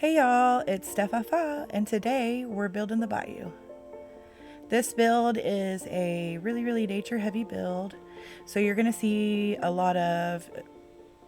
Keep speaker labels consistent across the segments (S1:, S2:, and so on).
S1: Hey y'all, it's Steph, and today we're building the bayou. This build is a really nature heavy build, so you're going to see a lot of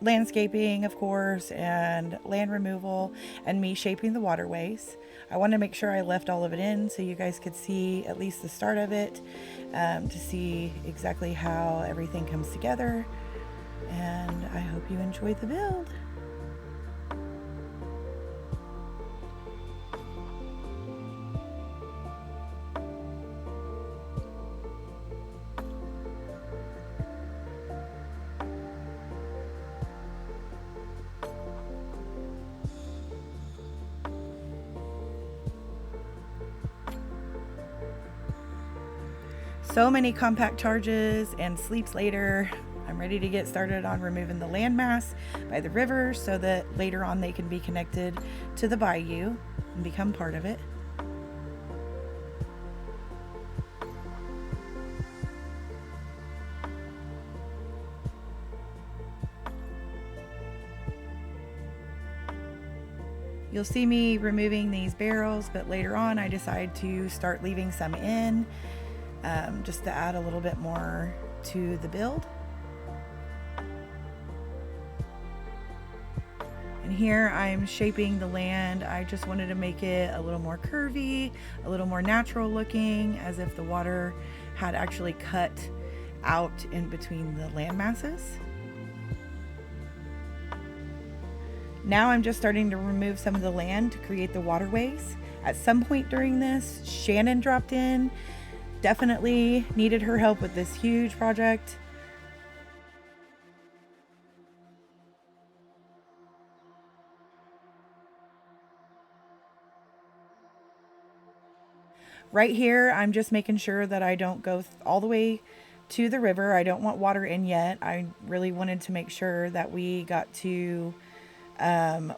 S1: landscaping, of course, and land removal, and me shaping the waterways. I want to make sure I left all of it in so you guys could see at least the start of it, to see exactly how everything comes together, and I hope you enjoy the build. So many compact charges and sleeps later. I'm ready to get started on removing the landmass by the river so that later on they can be connected to the bayou and become part of it. You'll see me removing these barrels, but later on I decide to start leaving some in, just to add a little bit more to the build. And here I'm shaping the land. I just wanted to make it a little more curvy, a little more natural looking, as if the water had actually cut out in between the land masses. Now I'm just starting to remove some of the land to create the waterways. At some point during this, Shannon dropped in. Definitely needed her help with this huge project. Right here, I'm just making sure that I don't go all the way to the river. I don't want water in yet. I really wanted to make sure that we got to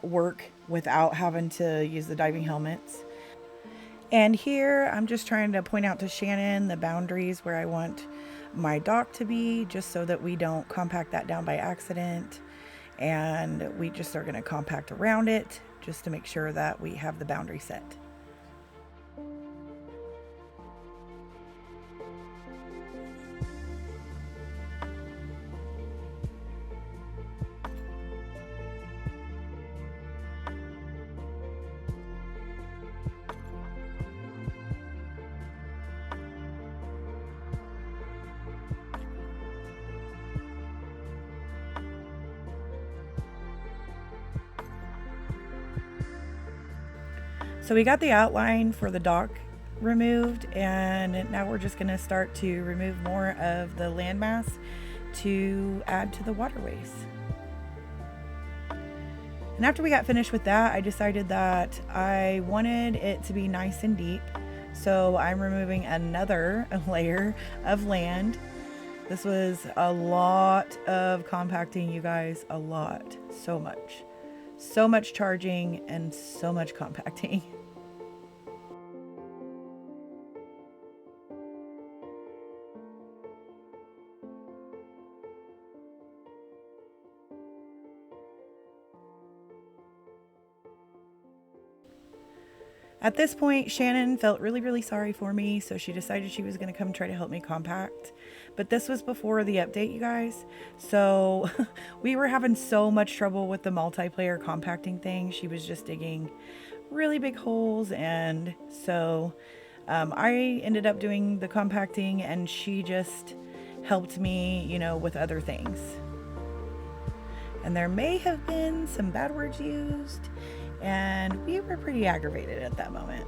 S1: work without having to use the diving helmets. And here I'm just trying to point out to Shannon the boundaries where I want my dock to be, just so that we don't compact that down by accident. And we just are going to compact around it just to make sure that we have the boundary set. So we got the outline for the dock removed, and now we're just going to start to remove more of the landmass to add to the waterways. And after we got finished with that, I decided that I wanted it to be nice and deep. So I'm removing another layer of land. This was a lot of compacting, you guys, a lot, so much. So much charging and so much compacting. At this point, Shannon felt really sorry for me, so she decided she was going to come try to help me compact. But this was before the update, you guys. So we were having so much trouble with the multiplayer compacting thing. She was just digging really big holes, and so I ended up doing the compacting, and she just helped me, with other things. And there may have been some bad words used, and we were pretty aggravated at that moment.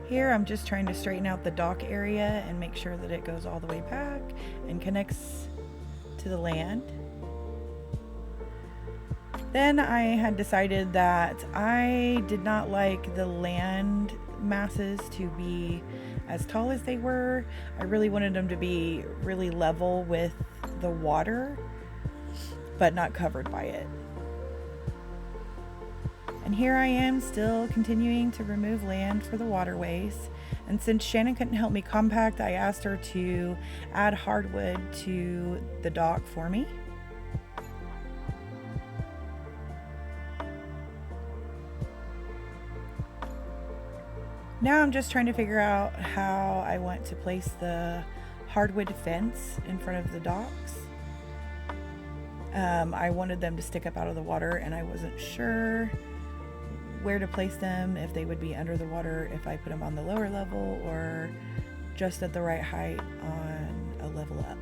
S1: Here I'm just trying to straighten out the dock area and make sure that it goes all the way back and connects to the land. Then I had decided that I did not like the land masses to be as tall as they were. I really wanted them to be really level with the water, but not covered by it. And here I am still continuing to remove land for the waterways. And since Shannon couldn't help me compact, I asked her to add hardwood to the dock for me. Now I'm just trying to figure out how I want to place the hardwood fence in front of the docks. I wanted them to stick up out of the water, and I wasn't sure where to place them, if they would be under the water if I put them on the lower level or just at the right height on a level up.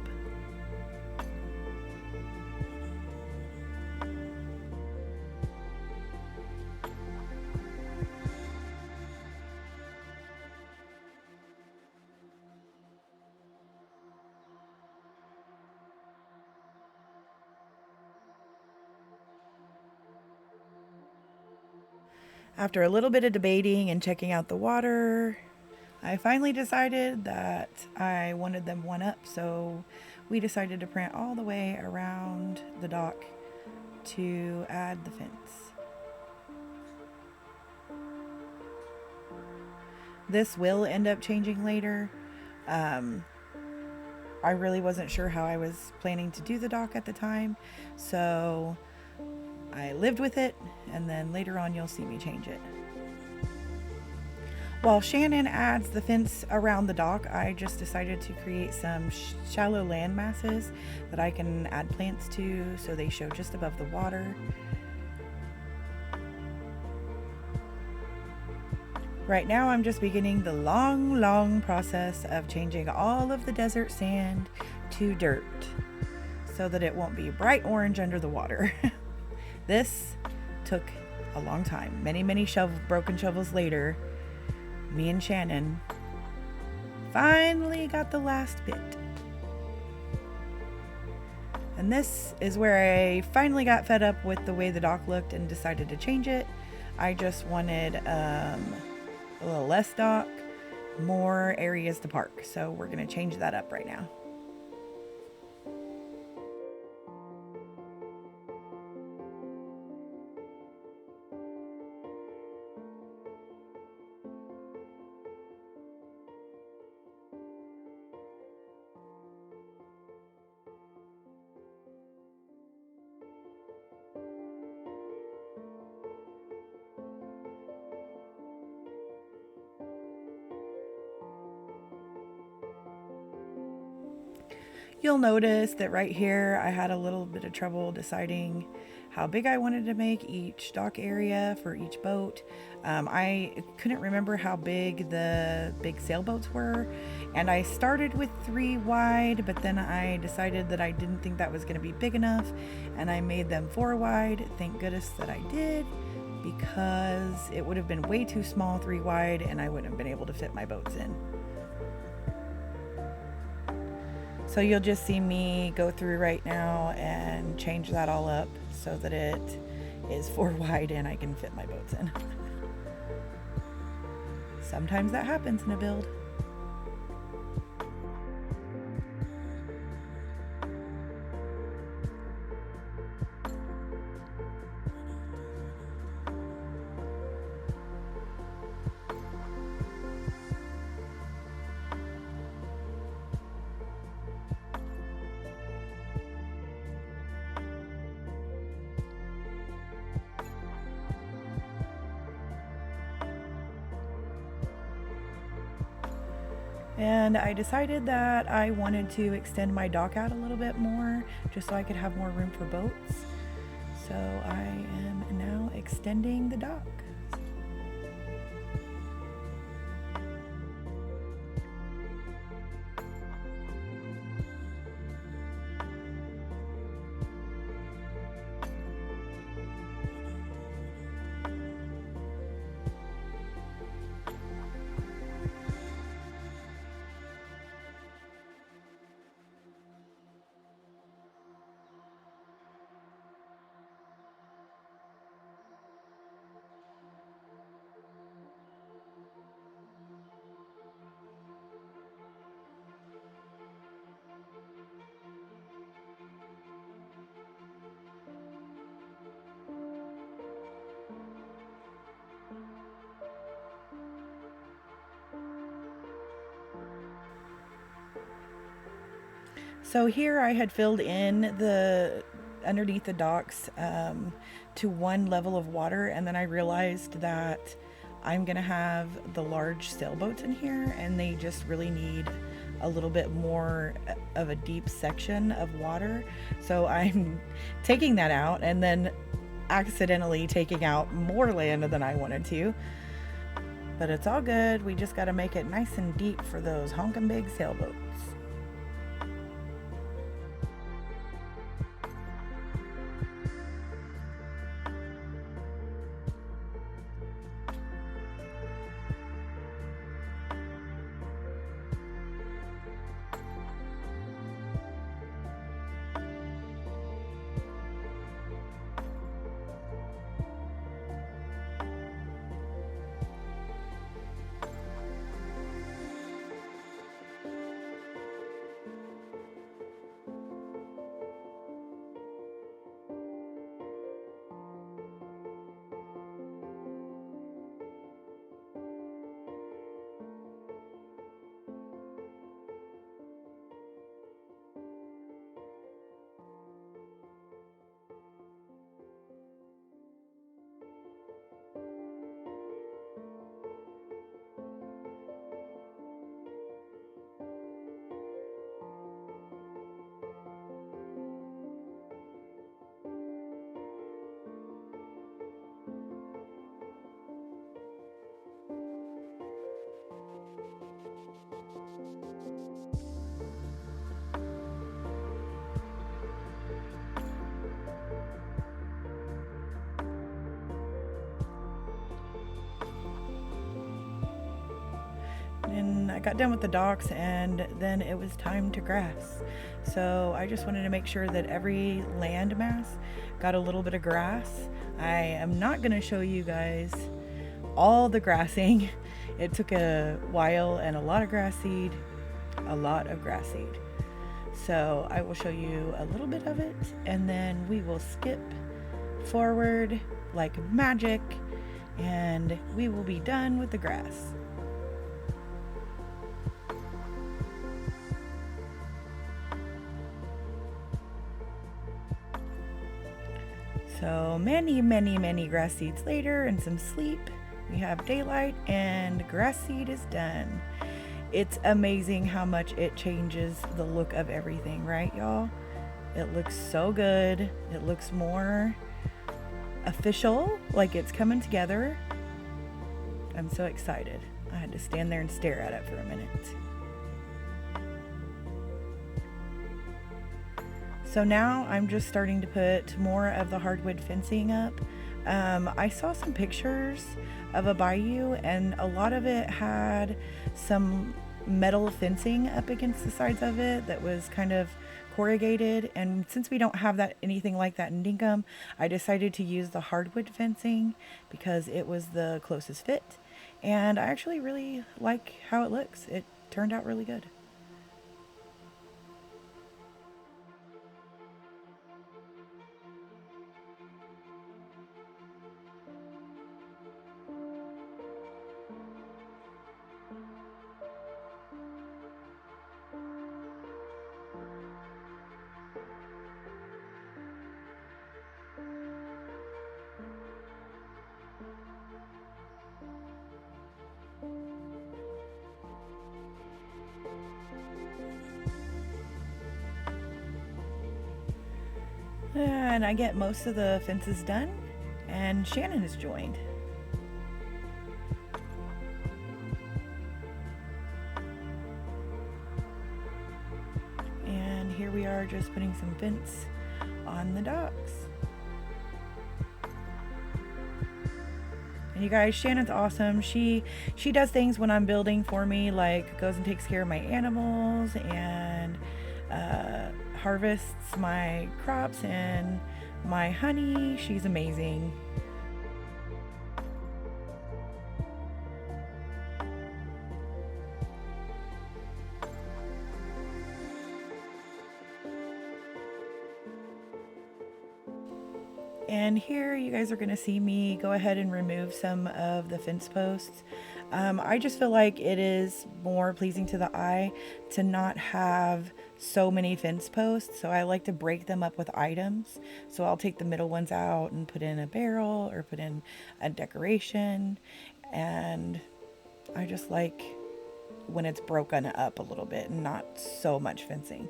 S1: After a little bit of debating and checking out the water, I finally decided that I wanted them one up, so we decided to print all the way around the dock to add the fence. This will end up changing later. I really wasn't sure how I was planning to do the dock at the time, so I lived with it, and then later on you'll see me change it. While Shannon adds the fence around the dock, I just decided to create some shallow land masses that I can add plants to so they show just above the water. Right now I'm just beginning the long process of changing all of the desert sand to dirt so that it won't be bright orange under the water. This took a long time. Many broken shovels later, me and Shannon finally got the last bit. And this is where I finally got fed up with the way the dock looked and decided to change it. I just wanted a little less dock, more areas to park. So we're going to change that up right now. You'll notice that right here I had a little bit of trouble deciding how big I wanted to make each dock area for each boat. I couldn't remember how big the big sailboats were, and I started with 3 wide, but then I decided that I didn't think that was going to be big enough, and I made them 4 wide. Thank goodness that I did, because it would have been way too small 3 wide and I wouldn't have been able to fit my boats in. So you'll just see me go through right now and change that all up so that it is 4 wide and I can fit my boats in. Sometimes that happens in a build. And I decided that I wanted to extend my dock out a little bit more just so I could have more room for boats. So I am now extending the dock. So here I had filled in the underneath the docks to one level of water, and then I realized that I'm gonna have the large sailboats in here, and they just really need a little bit more of a deep section of water. So I'm taking that out and then accidentally taking out more land than I wanted to. But it's all good. We just got to make it nice and deep for those honkin' big sailboats. And I got done with the docks, and then it was time to grass. So I just wanted to make sure that every land mass got a little bit of grass. I am not going to show you guys all the grassing. It took a while and a lot of grass seed, a lot of grass seed. So I will show you a little bit of it, and then we will skip forward like magic, and we will be done with the grass. So many grass seeds later and some sleep, we have daylight and grass seed is done. It's amazing how much it changes the look of everything, right, y'all? It looks so good. It looks more official, like it's coming together. I'm so excited. I had to stand there and stare at it for a minute. So now I'm just starting to put more of the hardwood fencing up. I saw some pictures of a bayou, and a lot of it had some metal fencing up against the sides of it that was kind of corrugated. And since we don't have anything like that in Dinkum, I decided to use the hardwood fencing because it was the closest fit. And I actually really like how it looks. It turned out really good. And I get most of the fences done, and Shannon has joined. And here we are just putting some fence on the docks. And you guys, Shannon's awesome. She does things when I'm building for me, like goes and takes care of my animals and harvests my crops and my honey. She's amazing. And here you guys are going to see me go ahead and remove some of the fence posts. I just feel like it is more pleasing to the eye to not have so many fence posts, so I like to break them up with items. So I'll take the middle ones out and put in a barrel or put in a decoration, and I just like when it's broken up a little bit and not so much fencing.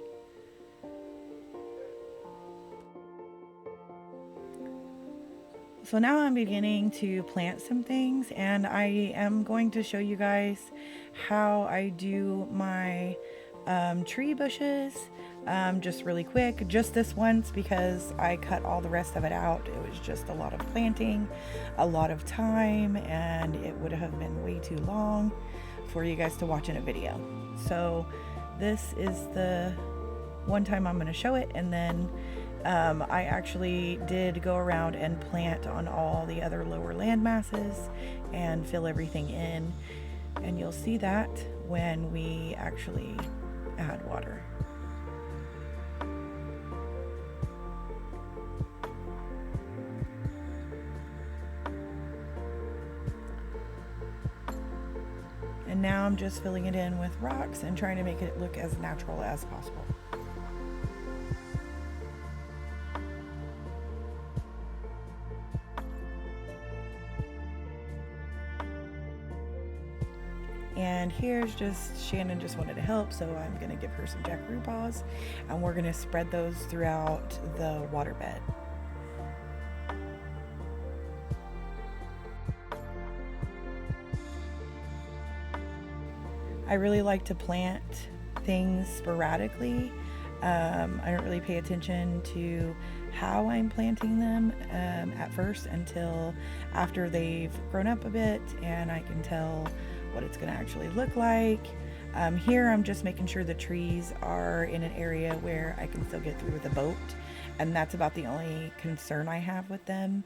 S1: So now I'm beginning to plant some things, and I am going to show you guys how I do my tree bushes just really quick, just this once, because I cut all the rest of it out. It was just a lot of planting, a lot of time, and it would have been way too long for you guys to watch in a video. So this is the one time I'm going to show it, and then I actually did go around and plant on all the other lower land masses and fill everything in, and you'll see that when we actually add water. And now I'm just filling it in with rocks and trying to make it look as natural as possible. And here's just, Shannon just wanted to help, so I'm going to give her some jackaroo paws, and we're going to spread those throughout the waterbed. I really like to plant things sporadically. I don't really pay attention to how I'm planting them at first until after they've grown up a bit and I can tell what it's going to actually look like. Here I'm just making sure the trees are in an area where I can still get through with a boat, and that's about the only concern I have with them.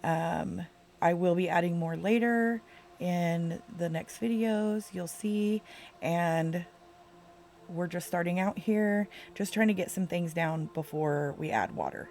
S1: I will be adding more later in the next videos, you'll see, and we're just starting out here, just trying to get some things down before we add water.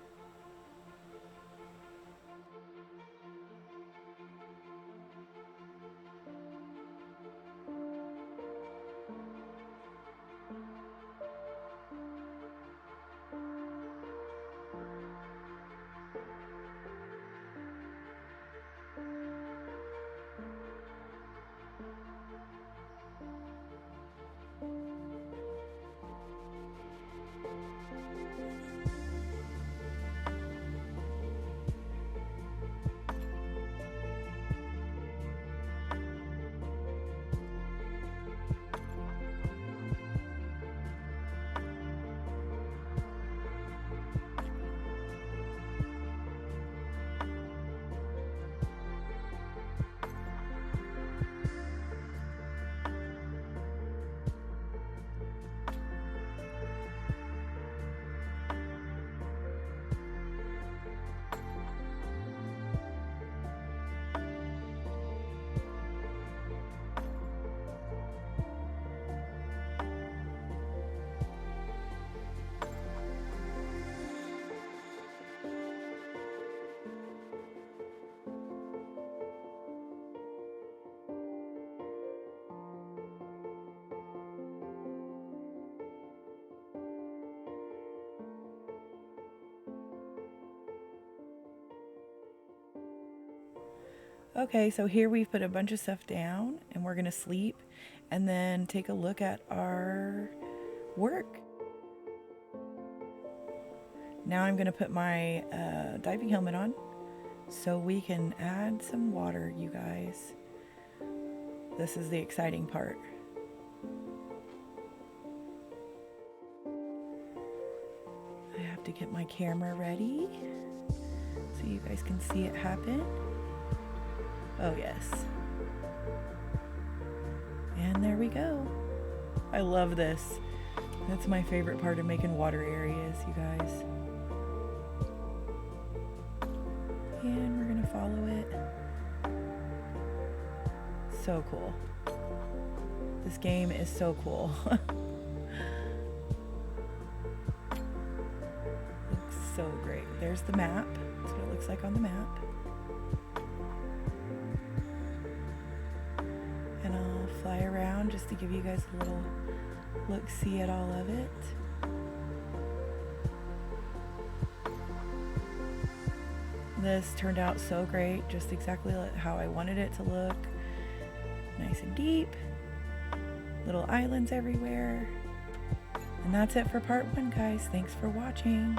S1: Okay, so here we've put a bunch of stuff down and we're gonna sleep and then take a look at our work. Now I'm gonna put my diving helmet on so we can add some water, you guys. This is the exciting part. I have to get my camera ready so you guys can see it happen. Oh yes. And there we go. I love this. That's my favorite part of making water areas, you guys. And we're gonna follow it. So cool. This game is so cool. Looks so great. There's the map. That's what it looks like on the map. And I'll fly around just to give you guys a little look-see at all of it. this turned out so great, just exactly how I wanted it to look. Nice and deep, little islands everywhere. And that's it for part 1, guys. Thanks for watching.